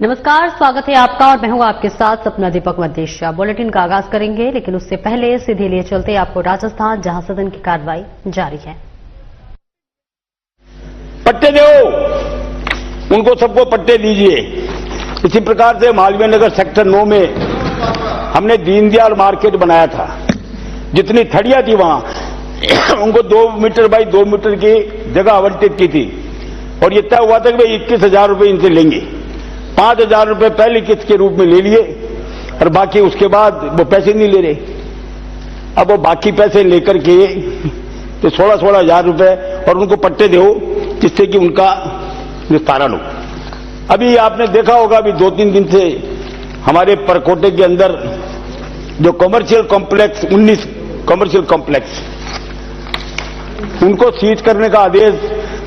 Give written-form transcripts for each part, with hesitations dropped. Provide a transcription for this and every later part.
नमस्कार, स्वागत है आपका और मैं हूं आपके साथ सपना दीपक मदेशिया। बुलेटिन का आगाज करेंगे, लेकिन उससे पहले सीधे लिए चलते आपको राजस्थान, जहां सदन की कार्रवाई जारी है। पट्टे दो, उनको सबको पट्टे दीजिए। इसी प्रकार से मालवीय नगर सेक्टर 9 में हमने दीनदयाल मार्केट बनाया था। जितनी थड़ियां थी वहां उनको 2 मीटर बाई 2 मीटर की जगह आवंटित की थी और ये तय हुआ था कि भाई 21,000 रुपए इनसे लेंगे। 5,000 रुपए पहली किस्त के रूप में ले लिए और बाकी उसके बाद वो पैसे नहीं ले रहे। अब वो बाकी पैसे लेकर के तो 16,000 रुपए और उनको पट्टे दो जिससे कि उनका निस्तारण हो। अभी आपने देखा होगा, अभी 2-3 दिन से हमारे परकोटे के अंदर जो कमर्शियल कॉम्प्लेक्स 19 कमर्शियल कॉम्प्लेक्स उनको सीज करने का आदेश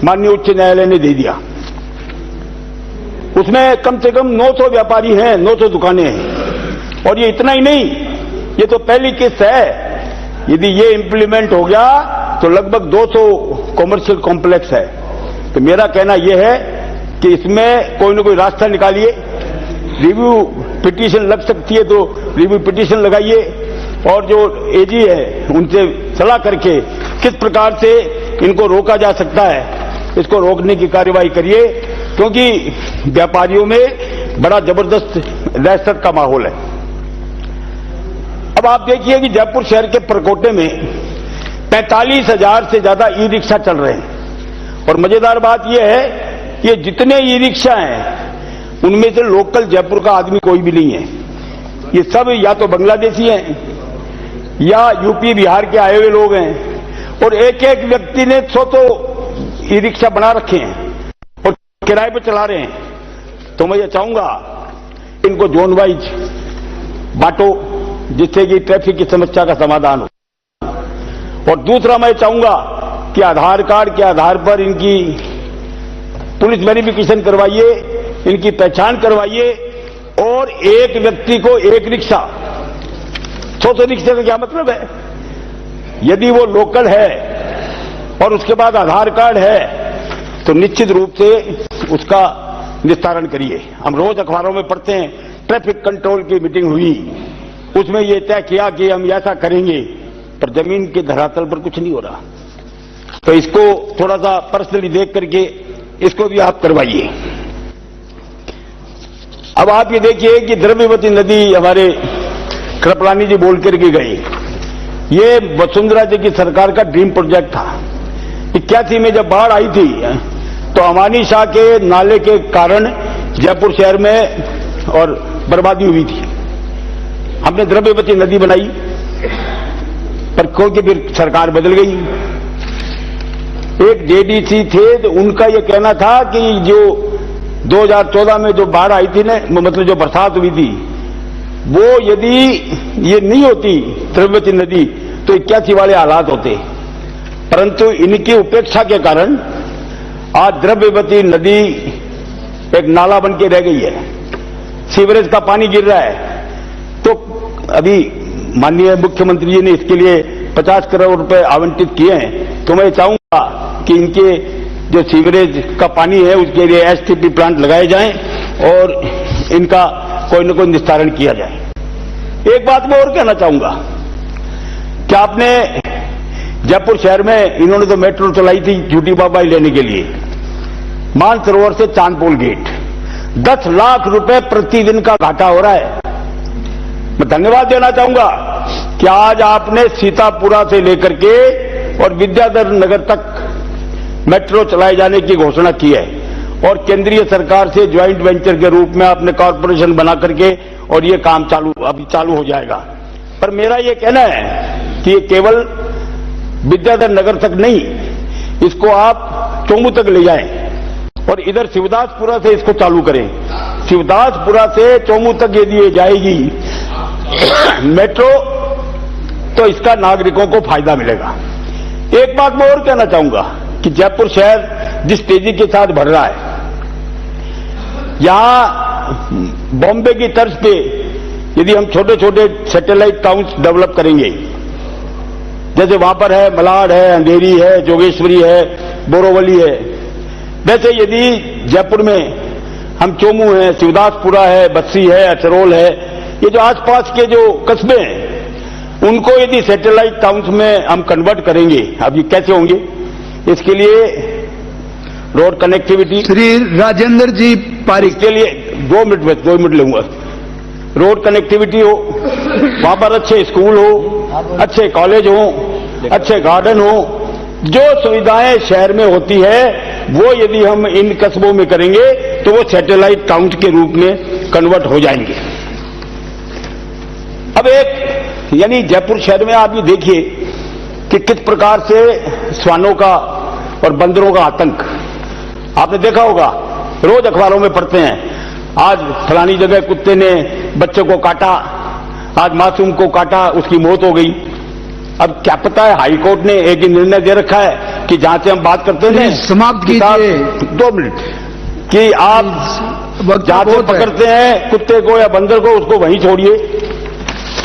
माननीय उच्च न्यायालय ने दे दिया। उसमें कम से कम 900 व्यापारी हैं, 900 दुकानें हैं और ये इतना ही नहीं, ये तो पहली किस्त है। यदि ये इंप्लीमेंट हो गया तो लगभग 200 कमर्शियल कॉम्प्लेक्स है। तो मेरा कहना यह है कि इसमें कोई ना कोई रास्ता निकालिए। रिव्यू पिटीशन लग सकती है तो रिव्यू पिटीशन लगाइए और जो एजी है उनसे सलाह करके किस प्रकार से इनको रोका जा सकता है, इसको रोकने की कार्रवाई करिए, क्योंकि व्यापारियों में बड़ा जबरदस्त दहशत का माहौल है। अब आप देखिए कि जयपुर शहर के परकोटे में 45,000 से ज्यादा ई रिक्शा चल रहे हैं और मजेदार बात यह है, ये जितने ई रिक्शा हैं उनमें से लोकल जयपुर का आदमी कोई भी नहीं है। ये सब या तो बांग्लादेशी हैं या यूपी बिहार के आए हुए लोग हैं और एक एक व्यक्ति ने 100 ई रिक्शा बना रखे हैं और किराए पर चला रहे हैं। तो मैं ये चाहूंगा इनको जोन वाइज बांटो जिससे कि ट्रैफिक की समस्या का समाधान हो। और दूसरा मैं चाहूंगा कि आधार कार्ड के आधार पर इनकी पुलिस वेरिफिकेशन करवाइए, इनकी पहचान करवाइए और एक व्यक्ति को एक रिक्शा। 100 रिक्शे का क्या मतलब है? यदि वो लोकल है और उसके बाद आधार कार्ड है तो निश्चित रूप से उसका निस्तारण करिए। हम रोज अखबारों में पढ़ते हैं, ट्रैफिक कंट्रोल की मीटिंग हुई, उसमें यह तय किया कि हम ऐसा करेंगे, पर जमीन के धरातल पर कुछ नहीं हो रहा। तो इसको थोड़ा सा पर्सनली देख करके इसको भी आप करवाइए। अब आप ये देखिए कि द्रव्यवती नदी हमारे कृपलानी जी बोल करके गए, ये वसुंधरा जी की सरकार का ड्रीम प्रोजेक्ट था। 81 में जब बाढ़ आई थी तो अमानी शाह के नाले के कारण जयपुर शहर में और बर्बादी हुई थी। हमने द्रव्यवती नदी बनाई, पर क्योंकि फिर सरकार बदल गई। एक जेडीसी थे तो उनका यह कहना था कि जो 2014 में जो बाढ़ आई थी ना, मतलब जो बरसात हुई थी, वो यदि ये नहीं होती द्रव्यवती नदी तो 81 वाले हालात होते। परंतु इनकी उपेक्षा के कारण आज द्रव्यवती नदी एक नाला बन के रह गई है, सीवरेज का पानी गिर रहा है। तो अभी माननीय मुख्यमंत्री जी ने इसके लिए 50 करोड़ रुपए आवंटित किए हैं। तो मैं चाहूंगा कि इनके जो सीवरेज का पानी है उसके लिए एसटीपी प्लांट लगाए जाएं और इनका कोई न कोई निस्तारण किया जाए। एक बात मैं और कहना चाहूंगा कि आपने जयपुर शहर में इन्होंने तो मेट्रो चलाई थी झूठी बाबाई लेने के लिए, मानसरोवर से चांदपोल गेट 10 लाख रुपए प्रतिदिन का घाटा हो रहा है। मैं धन्यवाद देना चाहूंगा कि आज आपने सीतापुरा से लेकर के और विद्याधर नगर तक मेट्रो चलाए जाने की घोषणा की है और केंद्रीय सरकार से ज्वाइंट वेंचर के रूप में आपने कॉर्पोरेशन बना करके और ये काम अभी चालू हो जाएगा। पर मेरा ये कहना है कि ये केवल विद्याधर नगर तक नहीं, इसको आप चोमू तक ले जाएं और इधर शिवदासपुरा से इसको चालू करें। शिवदासपुरा से चोमू तक यदि ये जाएगी मेट्रो तो इसका नागरिकों को फायदा मिलेगा। एक बात मैं और कहना चाहूंगा कि जयपुर शहर जिस तेजी के साथ बढ़ रहा है, यहां बॉम्बे की तर्ज पे यदि हम छोटे छोटे सैटेलाइट टाउन्स डेवलप करेंगे, जैसे वहां पर है मलाड है, अंधेरी है, जोगेश्वरी है, बोरोवली है, वैसे यदि जयपुर में हम चोमू है, शिवदासपुरा है, बस्सी है, अचरोल है, ये जो आसपास के जो कस्बे हैं उनको यदि सैटेलाइट टाउन्स में हम कन्वर्ट करेंगे, अब ये कैसे होंगे? इसके लिए रोड कनेक्टिविटी। श्री राजेंद्र जी पारिक। इसके लिए 2 मिनट लूंगा। रोड कनेक्टिविटी हो, वहां पर अच्छे स्कूल हो, अच्छे कॉलेज हो, अच्छे गार्डन हो, जो सुविधाएं शहर में होती है वो यदि हम इन कस्बों में करेंगे तो वो सैटेलाइट टाउन के रूप में कन्वर्ट हो जाएंगे। अब एक यानी जयपुर शहर में आप ये देखिए कि किस प्रकार से श्वानों का और बंदरों का आतंक आपने देखा होगा, रोज अखबारों में पढ़ते हैं, आज फलानी जगह कुत्ते ने बच्चे को काटा, आज मासूम को काटा, उसकी मौत हो गई। अब क्या पता है, हाई कोर्ट ने एक ही निर्णय दे रखा है कि जहां से हम बात करते थे, समाप्त कीजिए। 2 मिनट, कि आप जहां से पकड़ते हैं कुत्ते को या बंदर को, उसको वहीं छोड़िए।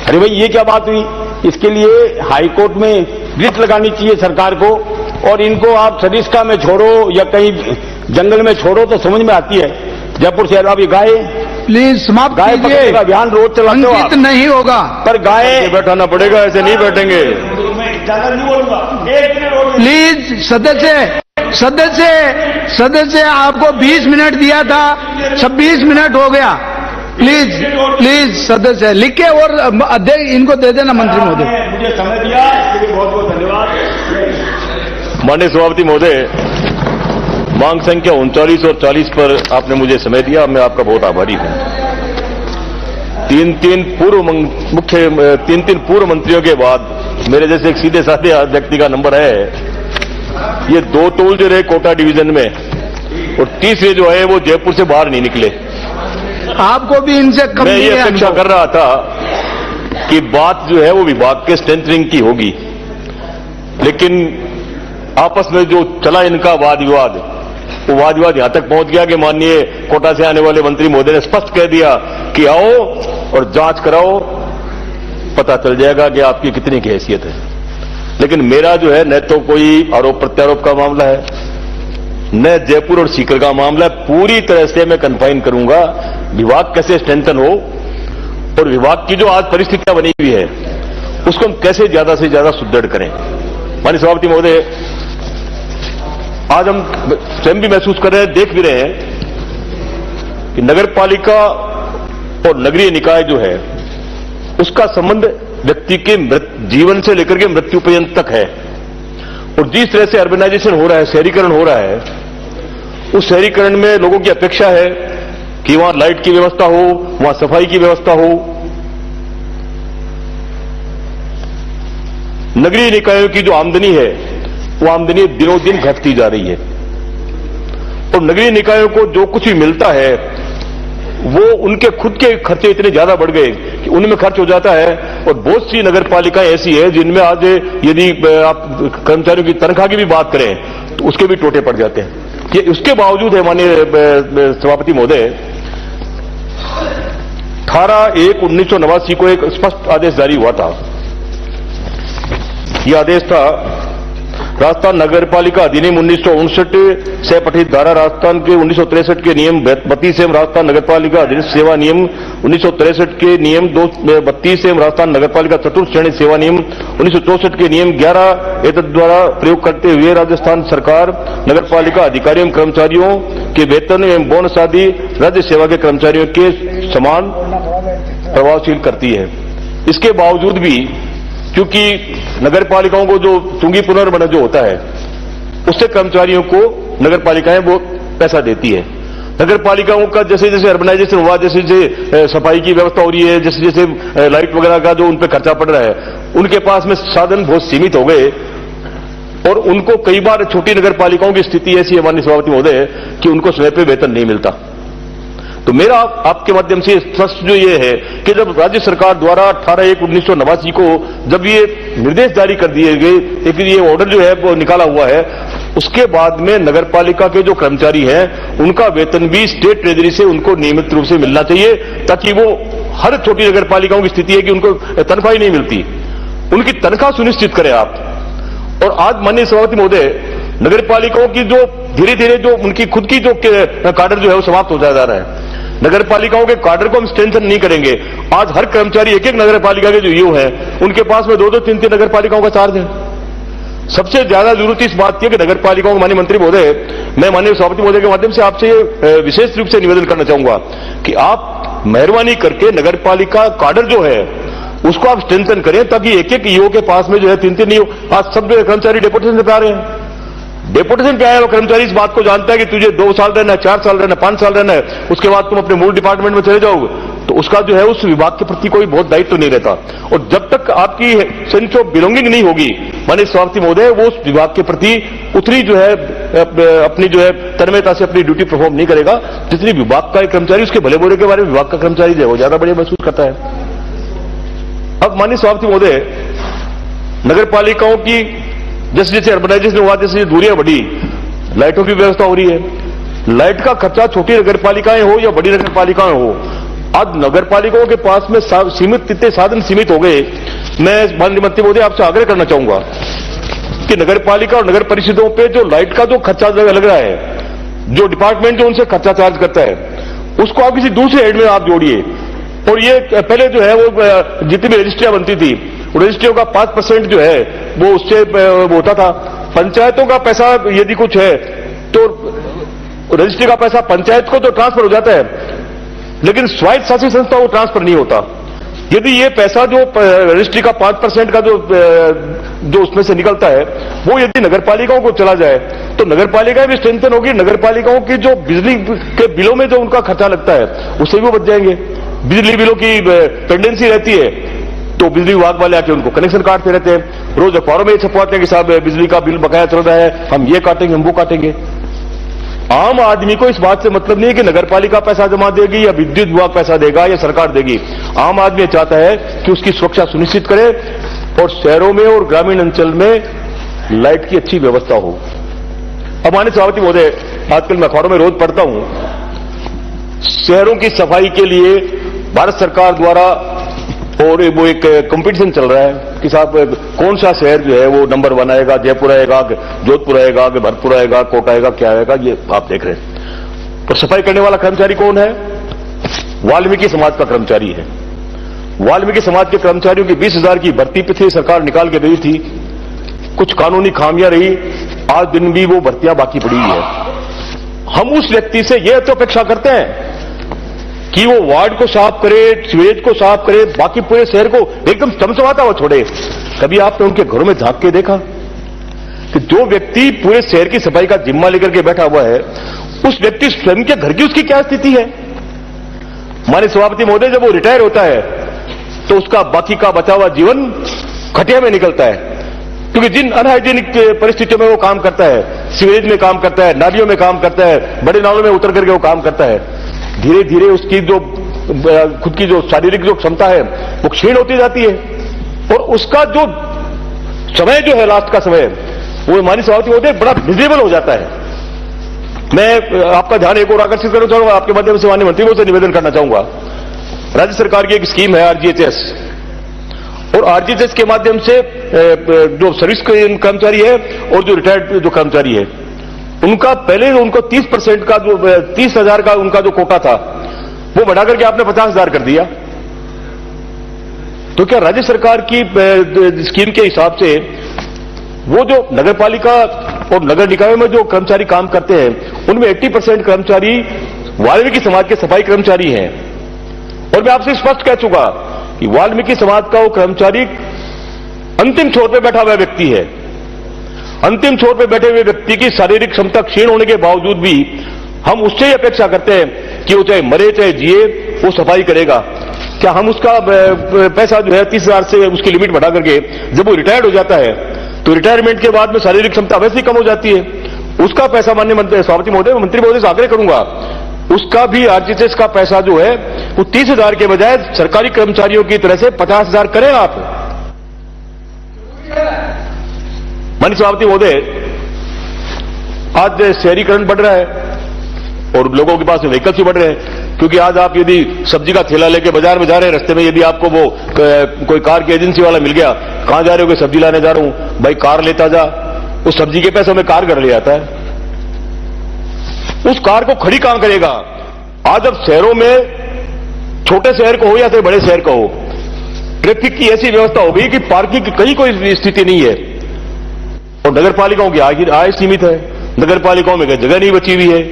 अरे भाई ये क्या बात हुई? इसके लिए हाई कोर्ट में रिट लगानी चाहिए सरकार को, और इनको आप सरिस्का में छोड़ो या कहीं जंगल में छोड़ो तो समझ में आती है। जयपुर शहर अब ये गाय प्लीज समाप्त गाय पकड़ने का अभियान रोज चलाते हो आप, नहीं होगा, पर गाय बैठाना पड़ेगा, ऐसे नहीं बैठेंगे। ज्यादा नहीं बोलूंगा, प्लीज सदस्य आपको 20 मिनट दिया था, 26 मिनट हो गया। प्लीज सदस्य लिख के और अध्यक्ष इनको दे देना मंत्री महोदय। मुझे समय दिया इसके लिए बहुत बहुत धन्यवाद। माननीय सभापति महोदय, मांग संख्या 39 और 40 पर आपने मुझे समय दिया, मैं आपका बहुत आभारी हूं। तीन पूर्व मंत्रियों के बाद मेरे जैसे एक सीधे साधे व्यक्ति का नंबर है। ये 2 टोल जो रहे कोटा डिवीजन में, और तीसरे जो है वो जयपुर से बाहर नहीं निकले। आपको भी इनसे कम मैं ये अपेक्षा कर रहा था कि बात जो है वो विभाग के स्ट्रेंथनिंग की होगी, लेकिन आपस में जो चला इनका वाद विवाद, वो वाद विवाद यहां तक पहुंच गया कि माननीय कोटा से आने वाले मंत्री महोदय ने स्पष्ट कह दिया कि आओ और जांच कराओ, पता चल जाएगा कि आपकी कितनी की हैसियत है। लेकिन मेरा जो है न तो कोई आरोप प्रत्यारोप का मामला है, न जयपुर और सीकर का मामला है। पूरी तरह से मैं कन्फाइन करूंगा विभाग कैसे स्ट्रेंथन हो, और विभाग की जो आज परिस्थितियां बनी हुई है उसको हम कैसे ज्यादा से ज्यादा सुदृढ़ करें। माननीय सभापति महोदय, आज हम स्वयं भी महसूस कर रहे हैं, देख भी रहे हैं कि नगर पालिका और नगरीय निकाय जो है उसका संबंध व्यक्ति के जीवन से लेकर के मृत्यु पर्यंत तक है। और जिस तरह से अर्बनाइजेशन हो रहा है, शहरीकरण हो रहा है, उस शहरीकरण में लोगों की अपेक्षा है कि वहां लाइट की व्यवस्था हो, वहां सफाई की व्यवस्था हो। नगरीय निकायों की जो आमदनी है वो आमदनी दिनों दिन घटती जा रही है, और नगरीय निकायों को जो कुछ भी मिलता है वो उनके खुद के खर्चे इतने ज्यादा बढ़ गए कि उनमें खर्च हो जाता है। और बहुत सी नगर पालिकाएं ऐसी है जिनमें आज यदि आप कर्मचारियों की तनख्वाह की भी बात करें तो उसके भी टोटे पड़ जाते हैं। कि उसके बावजूद है माननीय सभापति महोदय, 18/1/1989 को एक स्पष्ट आदेश जारी हुआ था। यह आदेश था राजस्थान नगर पालिका अधिनियम 1959 से पठित धारा, राजस्थान के 1963 के नियम 32 एवं राजस्थान नगर पालिका अधिनियम सेवा नियम 1963 के नियम 32 एवं राजस्थान नगर पालिका चतुर्थ श्रेणी सेवा नियम 1964 के नियम 11 एतद द्वारा प्रयोग करते हुए राजस्थान सरकार नगर पालिका अधिकारियों एवं कर्मचारियों के वेतन एवं बोनस आदि राज्य सेवा के कर्मचारियों के समान प्रभावशील करती है। इसके बावजूद भी क्योंकि नगर पालिकाओं को जो चुंगी पुनर्मन जो होता है उससे कर्मचारियों को नगर पालिकाएं वो पैसा देती है। नगर पालिकाओं का जैसे जैसे अर्बनाइजेशन हुआ, जैसे जैसे सफाई की व्यवस्था हो रही है, जैसे जैसे लाइट वगैरह का जो उन पर खर्चा पड़ रहा है, उनके पास में साधन बहुत सीमित हो गए, और उनको कई बार छोटी नगर पालिकाओं की स्थिति ऐसी है माननीय सभापति महोदय कि उनको समय पर वेतन नहीं मिलता। तो मेरा आपके माध्यम से स्पष्ट जो ये है कि जब राज्य सरकार द्वारा 18/1/1989 को जब ये निर्देश जारी कर दिए गए, एक ये ऑर्डर जो है वो निकाला हुआ है, उसके बाद में नगर पालिका के जो कर्मचारी हैं उनका वेतन भी स्टेट ट्रेजरी से उनको नियमित रूप से मिलना चाहिए, ताकि वो हर छोटी नगर पालिकाओं की स्थिति है कि उनको तनख्वाह ही नहीं मिलती, उनकी तनख्वाह सुनिश्चित करें आप। और आज माननीय सभापति महोदय, नगर पालिकाओं की जो धीरे धीरे जो उनकी खुद की जो काडर जो है वो समाप्त हो जा रहा है। नगर पालिकाओं के काडर को हम स्ट्रेंथन नहीं करेंगे। आज हर कर्मचारी एक एक नगर पालिका के जो ईओ है उनके पास में 2-2, 3-3 नगर पालिकाओं का चार्ज है। सबसे ज्यादा जरूरत इस बात की है कि नगर पालिकाओं के माननीय मंत्री महोदय, मैं माननीय सभापति महोदय के माध्यम से आपसे विशेष रूप से निवेदन करना चाहूंगा कि आप मेहरबानी करके नगर पालिका काडर जो है उसको आप स्ट्रेंथन करें, ताकि एक एक ईओ के पास में जो है 3-3 ईओ। आज सब कर्मचारी डेपुटेशन पे आ रहे हैं। डेपुटेशन पे आया वो कर्मचारी इस बात को जानता है कि तुझे 2 साल रहना है, 4 साल रहना है, 5 साल रहना है, उसके बाद तुम अपने मूल डिपार्टमेंट में चले जाओगे, तो उसका जो है उस विभाग के प्रति कोई बहुत दायित्व तो नहीं रहता। और जब तक आपकी सेंस ऑफ बिलोंगिंग नहीं होगी माननीय सभापति महोदय, वो उस विभाग के प्रति उतनी जो है अपनी जो है तन्मयता से अपनी ड्यूटी परफॉर्म नहीं करेगा जितनी विभाग का एक कर्मचारी उसके भले बुरे के बारे में विभाग का कर्मचारी जो है वो ज्यादा बढ़िया महसूस करता है। अब माननीय सभापति महोदय, नगर पालिकाओं की जैसे जैसे अर्बनाइजेशन हुआ, जैसे दूरियां बढ़ी, लाइटों की व्यवस्था हो रही है। लाइट का खर्चा छोटी नगर पालिकाएं हो या बड़ी नगर पालिकाएं हो, आज नगर पालिकाओं के पास में सीमित इतने साधन सीमित हो गए। मैं माननीय मंत्री महोदय आपसे आग्रह करना चाहूंगा कि नगर पालिका और नगर परिषदों पे जो लाइट का जो खर्चा लग रहा है, जो डिपार्टमेंट जो उनसे खर्चा चार्ज करता है, उसको आप किसी दूसरे हेड में आप जोड़िए। और ये पहले जो है वो जितनी भी रजिस्ट्रियां बनती थी, रजिस्ट्रियों का 5% जो है वो उससे होता था। पंचायतों का पैसा यदि कुछ है तो रजिस्ट्री का पैसा पंचायत को तो ट्रांसफर हो जाता है, लेकिन स्वायत्त शासी संस्था को ट्रांसफर नहीं होता। यदि ये पैसा जो रजिस्ट्री का 5% का जो उसमें से निकलता है वो यदि नगर पालिकाओं को चला जाए तो नगर पालिकाएं भी स्ट्रेंथन होगी। नगर पालिकाओं की जो बिजली के बिलों में जो उनका खर्चा लगता है उससे भी वो बच जाएंगे। बिजली बिलों की पेंडेंसी रहती है तो बिजली विभाग वाले आके उनको कनेक्शन काटते रहते हैं। रोज अखबारों में ये छपवाते हैं कि साहब बिजली का बिल बकाया चल रहा है, हम ये काटेंगे, हम वो काटेंगे। आम आदमी को इस बात से मतलब नहीं है कि नगर पालिका पैसा जमा देगी या विद्युत विभाग पैसा देगा या सरकार देगी। आम आदमी चाहता है कि उसकी सुरक्षा सुनिश्चित करे और शहरों में और ग्रामीण अंचल में लाइट की अच्छी व्यवस्था हो। अब माननीय सभापति महोदय, आजकल मैं अखबारों में रोज पढ़ता हूं, शहरों की सफाई के लिए भारत सरकार द्वारा और वो एक कंपटीशन चल रहा है कि साहब कौन सा शहर जो है वो नंबर 1 आएगा, जयपुर आएगा, जोधपुर आएगा, भरतपुर आएगा, कोटा आएगा, क्या आएगा, ये आप देख रहे हैं। और सफाई करने वाला कर्मचारी कौन है? वाल्मीकि समाज का कर्मचारी है। वाल्मीकि समाज के कर्मचारियों की 20,000 की भर्ती पे थी, सरकार निकाल के दी थी। कुछ कानूनी खामियां रही, आज दिन भी वो भर्तियां बाकी पड़ी है। हम उस व्यक्ति से यह तो अपेक्षा करते हैं कि वो वार्ड को साफ करे, सीवेज को साफ करे, बाकी पूरे शहर को एकदम चमचमाता हुआ छोड़े। कभी आपने उनके घरों में झांक के देखा कि जो व्यक्ति पूरे शहर की सफाई का जिम्मा लेकर के बैठा हुआ है, उस व्यक्ति स्वयं के घर की उसकी क्या स्थिति है? माननीय सभापति महोदय, जब वो रिटायर होता है तो उसका बाकी का बचा हुआ जीवन खटिया में निकलता है, क्योंकि जिन अनहाइजीनिक परिस्थितियों में वो काम करता है, सीवेज में काम करता है, नालियों में काम करता है, बड़े नालों में उतर करके वो काम करता है, धीरे धीरे उसकी जो खुद की जो शारीरिक जो क्षमता है वो क्षीण होती जाती है और उसका जो समय जो है लास्ट का समय वो माननीय सभापति महोदय बड़ा मिजेबल हो जाता है। मैं आपका ध्यान एक और आकर्षित करना चाहूंगा, आपके माध्यम से माननीय मंत्री से निवेदन करना चाहूंगा। राज्य सरकार की एक स्कीम है आरजीएचएस, और आरजीएचएस के माध्यम से जो सर्विस कर्मचारी है और जो रिटायर्ड जो कर्मचारी है उनका पहले उनको 30% का जो 30,000 का उनका जो कोटा था वो बढ़ा करके आपने 50,000 कर दिया। तो क्या राज्य सरकार की स्कीम के हिसाब से वो जो नगर पालिका और नगर निकायों में जो कर्मचारी काम करते हैं उनमें 80% कर्मचारी वाल्मीकि समाज के सफाई कर्मचारी हैं। और मैं आपसे स्पष्ट कह चुका कि वाल्मीकि समाज का वो कर्मचारी अंतिम छोर पर बैठा हुआ व्यक्ति है। अंतिम छोर पर बैठे हुए व्यक्ति की शारीरिक क्षमता क्षीण होने के बावजूद भी हम उससे ही अपेक्षा करते हैं कि वो चाहे मरे चाहे जिए वो सफाई करेगा। क्या हम उसका पैसा जो है 30,000 से उसकी लिमिट बढ़ा करके जब वो रिटायर्ड हो जाता है तो रिटायरमेंट के बाद में शारीरिक क्षमता वैसे ही कम हो जाती है, उसका पैसा माननीय सभापति महोदय, मंत्री महोदय से आग्रह करूंगा उसका भी आरजीएचएस का पैसा जो है वो 30,000 के बजाय सरकारी कर्मचारियों की तरह से 50,000 करें आप। माननीय सभापति महोदय, आज शहरीकरण बढ़ रहा है और लोगों के पास व्हीकल्स भी बढ़ रहे हैं, क्योंकि आज आप यदि सब्जी का थैला लेके बाजार में जा रहे हैं, रास्ते में यदि आपको वो कोई कार की एजेंसी वाला मिल गया, कहां जा रहे हो? सब्जी लाने जा रहा हूं, भाई कार लेता जा, उस सब्जी के पैसों में कार घर ले आता है। उस कार को खड़ी कहां करेगा? आज अब शहरों में, छोटे शहर को हो या फिर बड़े शहर का हो, ट्रैफिक की ऐसी व्यवस्था हो गई कि पार्किंग की कहीं कोई स्थिति नहीं है। और नगर पालिकाओं की आय सीमित है, नगर पालिकाओं में जगह नहीं बची हुई है।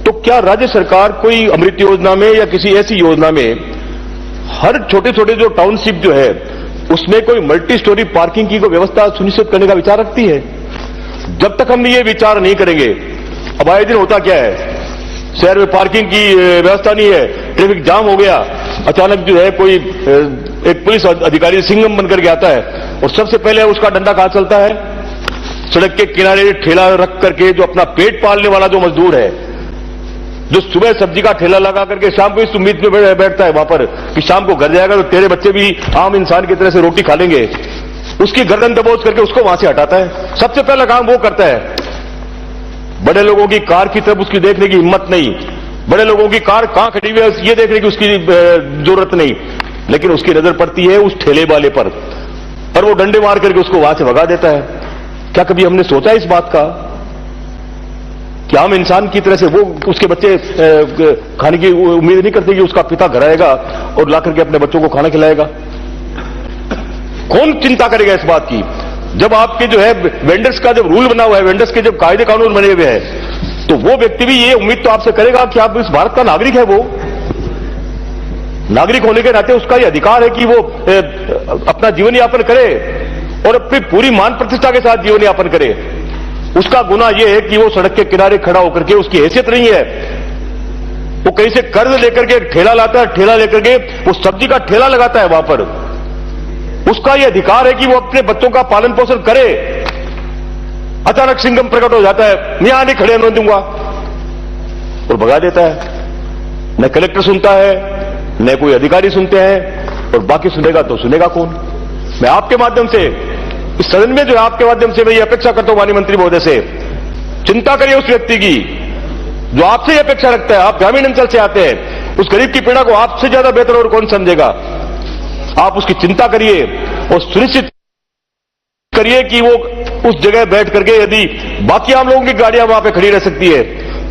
तो क्या राज्य सरकार कोई अमृत योजना में या किसी ऐसी योजना में हर छोटे छोटे जो टाउनशिप जो है उसमें कोई मल्टी स्टोरी पार्किंग की कोई व्यवस्था सुनिश्चित करने का विचार रखती है? जब तक हम ये विचार नहीं करेंगे, अब आए दिन होता क्या है, शहर में पार्किंग की व्यवस्था नहीं है, ट्रैफिक जाम हो गया, अचानक जो है कोई एक पुलिस अधिकारी सिंघम बनकर के आता है और सबसे पहले उसका डंडा कहां चलता है? सड़क के किनारे ठेला रख करके जो अपना पेट पालने वाला जो मजदूर है, जो सुबह सब्जी का ठेला लगा करके शाम को इस उम्मीद में बैठता है वहां पर कि शाम को घर जाएगा तो तेरे बच्चे भी आम इंसान की तरह से रोटी खा लेंगे, उसकी गर्दन दबोच करके उसको वहां से हटाता है। सबसे पहला काम वो करता है। बड़े लोगों की कार की तरफ उसकी देखने की हिम्मत नहीं, बड़े लोगों की कार कहां खड़ी हुई है ये देखने की उसकी जरूरत नहीं, लेकिन उसकी नजर पड़ती है उस ठेले वाले पर और वो डंडे मार करके उसको वहां से भगा देता है। क्या कभी हमने सोचा इस बात का कि आम इंसान की तरह से वो उसके बच्चे खाने की उम्मीद नहीं करते कि उसका पिता घर आएगा और लाकर के अपने बच्चों को खाना खिलाएगा? कौन चिंता करेगा इस बात की? जब आपके जो है वेंडर्स का जब रूल बना हुआ है, वेंडर्स के जब कायदे कानून बने हुए हैं, तो वो व्यक्ति भी ये उम्मीद तो आपसे करेगा कि आप इस भारत का नागरिक है। वो नागरिक होने के नाते उसका ये अधिकार है कि वो अपना जीवन यापन करे और अपनी पूरी मान प्रतिष्ठा के साथ जीवन यापन करे। उसका गुनाह यह है कि वो सड़क के किनारे खड़ा होकर के, उसकी हैसियत नहीं है, वो कहीं से कर्ज लेकर के ठेला लाता है, ठेला लेकर के वो सब्जी का ठेला लगाता है वहां पर। उसका यह अधिकार है कि वो अपने बच्चों का पालन पोषण करे। अचानक सिंघम प्रकट हो जाता है, मैं यहां नहीं खड़े होने दूंगा और भगा देता है। न कलेक्टर सुनता है, न कोई अधिकारी सुनते हैं, और बाकी सुनेगा तो सुनेगा कौन? मैं आपके माध्यम से इस सदन में जो है आपके माध्यम से मैं ये अपेक्षा करता हूं माननीय मंत्री महोदय से, चिंता करिए उस व्यक्ति की जो आपसे ये अपेक्षा रखता है। आप ग्रामीण अंचल से आते हैं, उस गरीब की पीड़ा को आपसे ज्यादा बेहतर और कौन समझेगा? आप उसकी चिंता करिए और सुनिश्चित करिए कि वो उस जगह बैठ करके, यदि बाकी आम लोगों की गाड़ियां वहां पे खड़ी रह सकती है,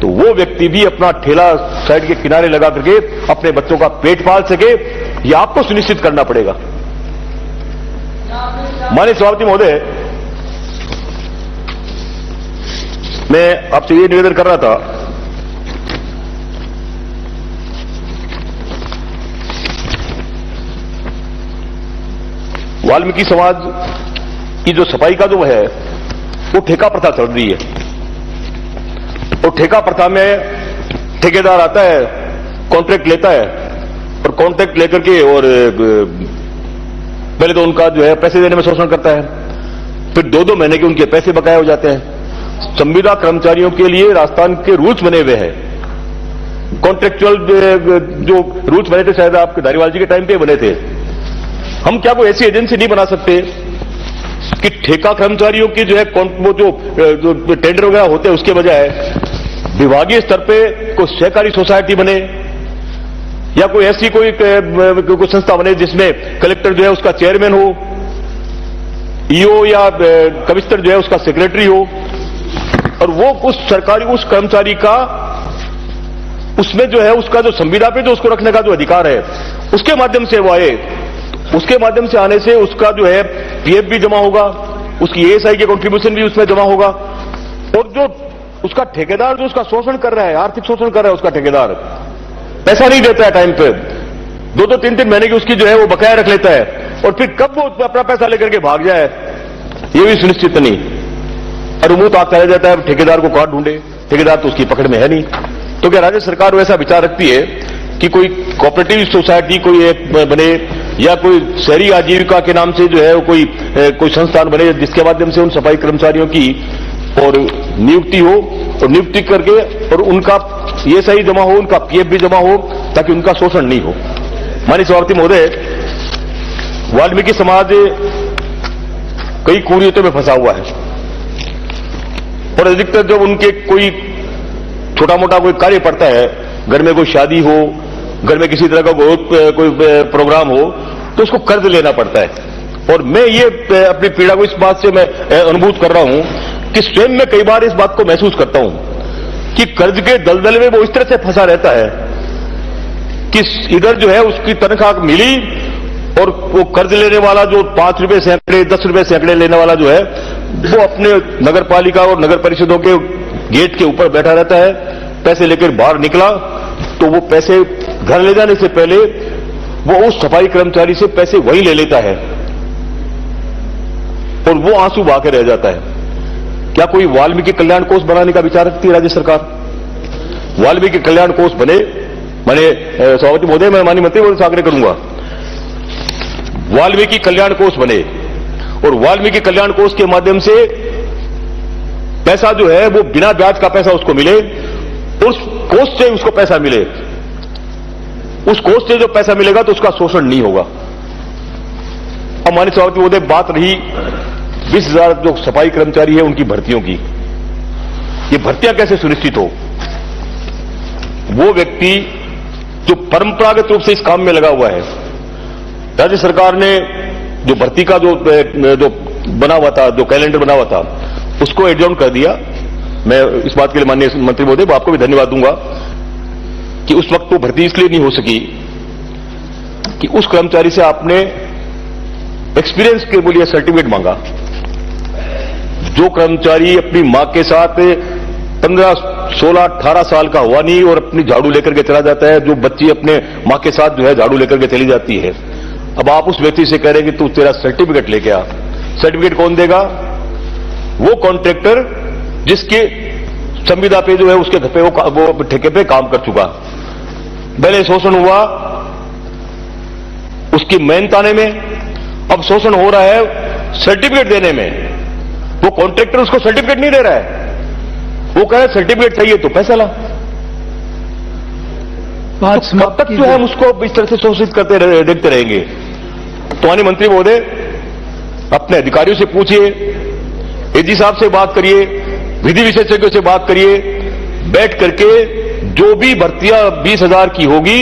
तो वो व्यक्ति भी अपना ठेला साइड के किनारे लगा करके अपने बच्चों का पेट पाल सके। ये आपको सुनिश्चित करना पड़ेगा। माननीय सभापति महोदय, मैं आपसे ये निवेदन कर रहा था, वाल्मीकि समाज की जो सफाई का जो है वो ठेका प्रथा चल रही है, और ठेका प्रथा में ठेकेदार आता है, कॉन्ट्रैक्ट लेता है और कॉन्ट्रैक्ट लेकर के और पहले तो उनका जो है पैसे देने में शोषण करता है, फिर 2-2 महीने के उनके पैसे बकाया हो जाते हैं। संविदा कर्मचारियों के लिए राजस्थान के रूल्स बने हुए हैं, कॉन्ट्रेक्चुअल जो रूल्स बने थे, शायद आपके धारीवाल जी के टाइम पे बने थे। हम क्या कोई ऐसी एजेंसी नहीं बना सकते कि ठेका कर्मचारियों की जो है वो जो टेंडर वगैरह होते हैं उसके बजाय विभागीय स्तर पे कोई सहकारी सोसाइटी बने, या कोई ऐसी कोई संस्था बने जिसमें कलेक्टर जो है उसका चेयरमैन हो, ईओ या कमिश्नर जो है उसका सेक्रेटरी हो, और वो उस सरकारी उस कर्मचारी का उसमें जो है उसका जो संविदा पे जो उसको रखने का जो अधिकार है उसके माध्यम से वो आए। उसके माध्यम से आने से उसका जो है पीएफ भी जमा होगा, उसकी एएसआई के कंट्रीब्यूशन भी उसमें जमा होगा, और जो उसका ठेकेदार जो उसका शोषण कर रहा है, आर्थिक शोषण कर रहा है, उसका ठेकेदार पैसा नहीं देता है टाइम पे, 2-2, 3-3 महीने की उसकी जो है वो बकाया रख लेता है, और फिर कब वो अपना पैसा लेकर के भाग जाए ये भी सुनिश्चित नहीं। और मुंह आप चला जाता है, ठेकेदार को कहां ढूंढे, ठेकेदार तो उसकी पकड़ में है नहीं। तो क्या राज्य सरकार वैसा विचार रखती है कि कोई कोऑपरेटिव सोसाइटी कोई एक बने, या कोई शहरी आजीविका के नाम से जो है कोई संस्थान बने जिसके माध्यम से उन सफाई कर्मचारियों की और नियुक्ति हो, और नियुक्ति करके और उनका ये सही जमा हो, उनका पीएफ भी जमा हो, ताकि उनका शोषण नहीं हो। माननीय सभापति महोदय, वाल्मीकि समाज कई कुरीतियों में फंसा हुआ है, और अधिकतर जब उनके कोई छोटा मोटा कोई कार्य पड़ता है, घर में कोई शादी हो, घर में किसी तरह का कोई प्रोग्राम हो, तो उसको कर्ज लेना पड़ता है। और मैं ये अपनी पीड़ा को इस बात से मैं अनुभूत कर रहा हूं कि स्वयं मैं कई बार इस बात को महसूस करता हूं कि कर्ज के दलदल में वो इस तरह से फंसा रहता है कि इधर जो है उसकी तनख्वाह मिली और वो कर्ज लेने वाला जो 5 रुपए सैकड़े 10 रुपए सैकड़े लेने वाला जो है वो अपने नगर पालिका और नगर परिषदों के गेट के ऊपर बैठा रहता है। पैसे लेकर बाहर निकला तो वो पैसे घर ले जाने से पहले वो उस सफाई कर्मचारी से पैसे वही ले लेता है और वो आंसू बहा के रह जाता है। क्या कोई वाल्मीकि कल्याण कोष बनाने का विचार रखती है राज्य सरकार? वाल्मीकि कल्याण कोष बने, मैंने सभापति महोदय मैं माननीय मंत्री महोदय से आग्रह करूंगा, वाल्मीकि कल्याण कोष बने और वाल्मीकि कल्याण कोष के माध्यम से पैसा जो है वो बिना ब्याज का पैसा उसको मिले, उस कोष से उसको पैसा मिले, उस कोष से जो पैसा मिलेगा तो उसका शोषण नहीं होगा। अब माननीय सभापति महोदय बात रही 20,000 जो सफाई कर्मचारी है उनकी भर्तियों की, ये भर्तियां कैसे सुनिश्चित हो? वो व्यक्ति जो परंपरागत रूप से इस काम में लगा हुआ है, राज्य सरकार ने जो भर्ती का जो बना हुआ था, जो कैलेंडर बना हुआ था, उसको एडजॉर्न कर दिया। मैं इस बात के लिए माननीय मंत्री महोदय आपको भी धन्यवाद दूंगा कि उस वक्त वो भर्ती इसलिए नहीं हो सकी कि उस कर्मचारी से आपने एक्सपीरियंस के लिए सर्टिफिकेट मांगा। जो कर्मचारी अपनी मां के साथ 15, 16, 18 साल का हुआ नहीं और अपनी झाड़ू लेकर के चला जाता है, जो बच्ची अपने मां के साथ जो है झाड़ू लेकर के चली जाती है, अब आप उस व्यक्ति से कह रहे हैं कि तू तेरा सर्टिफिकेट लेके आ। सर्टिफिकेट कौन देगा? वो कॉन्ट्रैक्टर जिसके संविदा पे जो है उसके घर पे वो ठेके पे काम कर चुका। पहले शोषण हुआ उसकी मेहनताने में, अब शोषण हो रहा है सर्टिफिकेट देने में। वो कॉन्ट्रैक्टर उसको सर्टिफिकेट नहीं दे रहा है, वो कह रहा है सर्टिफिकेट चाहिए तो पैसा ला। तो कब तक जो है हम उसको इस तरह से शोषित करते देखते रहेंगे? तो माननीय मंत्री महोदय अपने अधिकारियों से पूछिए, एजी साहब से बात करिए, विधि विशेषज्ञों से बात करिए, बैठ करके जो भी भर्तियां 20,000 की होगी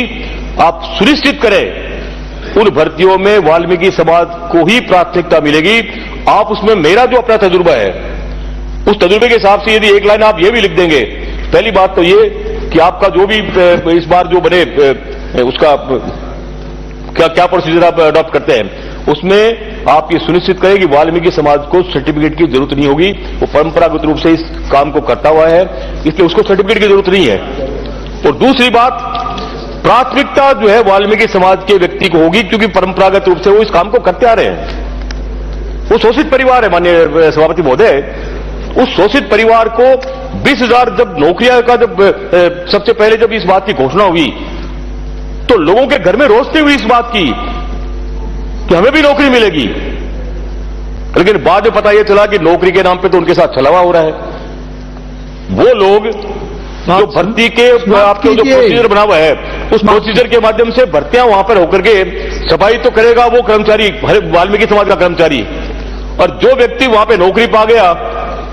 आप सुनिश्चित करें उन भर्तियों में वाल्मीकि समाज को ही प्राथमिकता मिलेगी। आप उसमें मेरा जो अपना तजुर्बा है उस तजुर्बे के हिसाब से यदि एक लाइन आप ये भी लिख देंगे, पहली बात तो ये कि आपका जो भी इस बार जो बने उसका क्या प्रोसीजर आप अडॉप्ट करते हैं उसमें आप ये सुनिश्चित करें कि वाल्मीकि समाज को सर्टिफिकेट की जरूरत नहीं होगी। वो परंपरागत रूप से इस काम को करता हुआ है, इसलिए उसको सर्टिफिकेट की जरूरत नहीं है। और दूसरी बात, प्राथमिकता जो है वाल्मीकि समाज के व्यक्ति को होगी क्योंकि परंपरागत रूप से वो इस काम को करते आ रहे हैं। वो शोषित परिवार है माननीय सभापति महोदय, उस शोषित परिवार को 20,000 जब नौकरियां का जब सबसे पहले जब इस बात की घोषणा हुई तो लोगों के घर में रोशनी हुई इस बात की कि हमें भी नौकरी मिलेगी, लेकिन बाद में पता यह चला कि नौकरी के नाम पे तो उनके साथ छलावा हो रहा है। वो लोग जो भर्ती के आपके जो प्रोसीजर बना हुआ है उस प्रोसीजर के माध्यम से भर्तियां वहां पर होकर के सफाई तो करेगा वो कर्मचारी, वाल्मीकि समाज का कर्मचारी, और जो व्यक्ति वहां पे नौकरी पा गया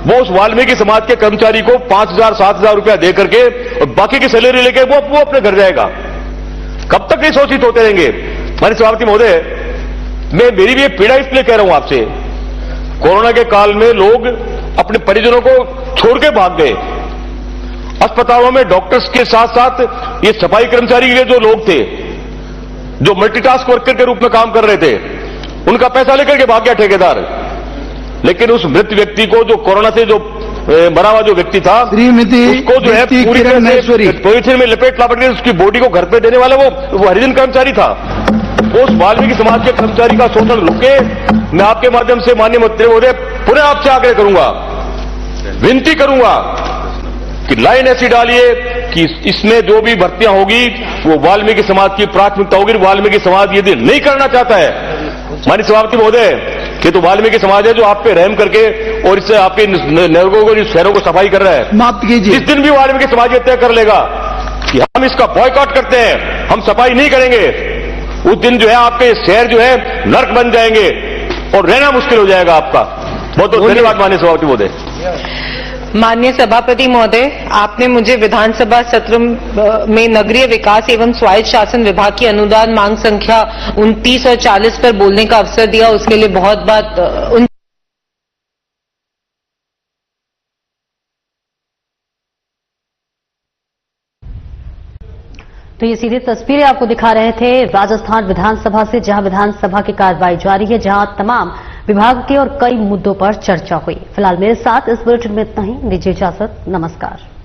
वो उस वाल्मीकि समाज के कर्मचारी को 5,000, 7,000 रुपया दे करके और बाकी की सैलरी लेके वो अपने घर जाएगा। कब तक ये शोषित होते रहेंगे? माननीय सभापति महोदय, मैं मेरी भी पीड़ा इसलिए कह रहा हूं आपसे, कोरोना के काल में लोग अपने परिजनों को छोड़ के भाग गए। अस्पतालों में डॉक्टर्स के साथ साथ ये सफाई कर्मचारी के जो लोग थे जो मल्टीटास्क वर्कर के रूप में काम कर रहे थे, उनका पैसा लेकर के भाग गया ठेकेदार। लेकिन उस मृत व्यक्ति को, जो कोरोना से जो मरा हुआ जो व्यक्ति था, उसको जो है पूरी तरह से पॉलिथीन में लपेट लापट के उसकी बॉडी को घर पे देने वाला वो हरिजन कर्मचारी था। उस वाल्मीकि समाज के कर्मचारी का शोषण रुके। मैं आपके माध्यम से माननीय मंत्री महोदय पुनः आपसे आग्रह करूंगा, विनती करूंगा कि लाइन ऐसी डालिए कि इसमें जो भी भर्तियां होगी वो वाल्मीकि समाज की प्राथमिकता होगी। वाल्मीकि समाज यदि नहीं करना चाहता है, माननीय सभापति महोदय, ये तो वाल्मीकि समाज है जो आप पे रहम करके और इससे आपके नगरों को, शहरों को सफाई कर रहा है। माफ कीजिए, जिस दिन भी वाल्मीकि समाज ये तय कर लेगा कि हम इसका बॉयकॉट करते हैं, हम सफाई नहीं करेंगे, उस दिन जो है आपके शहर जो है नर्क बन जाएंगे और रहना मुश्किल हो जाएगा आपका। बहुत बहुत धन्यवाद माननीय सभापति महोदय। माननीय सभापति महोदय, आपने मुझे विधानसभा सत्र में नगरीय विकास एवं स्वायत्त शासन विभाग की अनुदान मांग संख्या 29 और 40 पर बोलने का अवसर दिया, उसके लिए बहुत बहुत तो ये सीधी तस्वीरें आपको दिखा रहे थे राजस्थान विधानसभा से, जहां विधानसभा की कार्रवाई जारी है, जहां तमाम विभाग के और कई मुद्दों पर चर्चा हुई। फिलहाल मेरे साथ इस बुलेटिन में इतना ही। दीजिए इजाजत, नमस्कार।